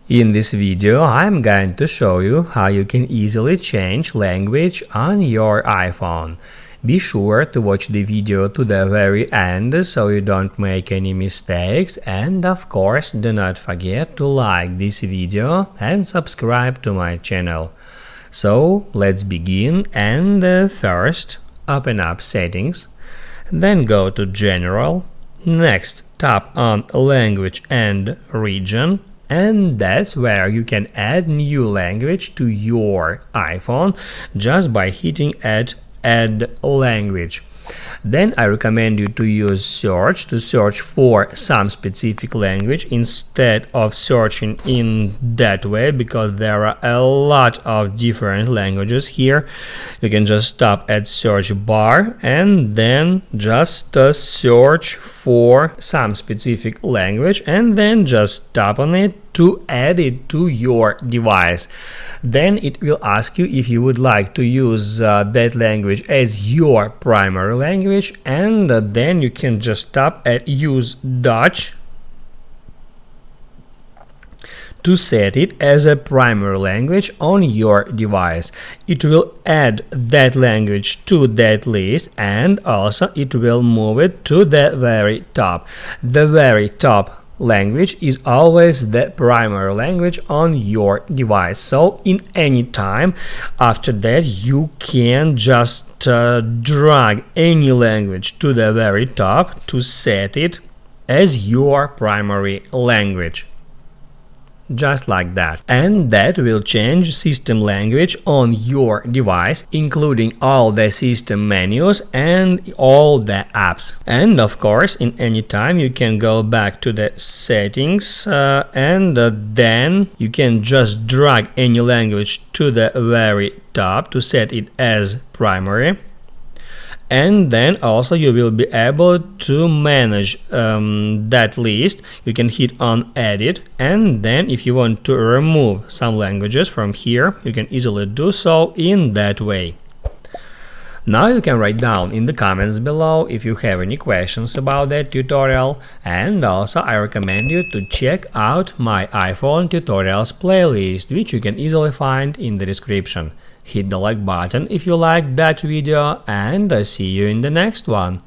In this video, I'm going to show you how you can easily change language on your iPhone. Be sure to watch the video to the very end so you don't make any mistakes, and of course do not forget to like this video and subscribe to my channel. So let's begin, and first open up Settings, then go to General, next tap on Language and Region, and that's where you can add new language to your iPhone just by hitting Add Language. Then I recommend you to use search to search for some specific language instead of searching in that way, because there are a lot of different languages here. You can just stop at search bar and then just search for some specific language and then just tap on it to add it to your device. Then it will ask you if you would like to use that language as your primary language, and then you can just tap at Use Dutch to set it as a primary language on your device. It will add that language to that list, and also it will move it to the very top. The very top language is always the primary language on your device, so in any time after that you can just drag any language to the very top to set it as your primary language. Just like that. And that will change system language on your device, including all the system menus and all the apps. And of course, in any time you can go back to the settings and then you can just drag any language to the very top to set it as primary. And then also you will be able to manage that list. You can hit on Edit, and then if you want to remove some languages from here, you can easily do so in that way. Now you can write down in the comments below if you have any questions about that tutorial, and also I recommend you to check out my iPhone tutorials playlist, which you can easily find in the description. Hit the like button if you liked that video, and I see you in the next one.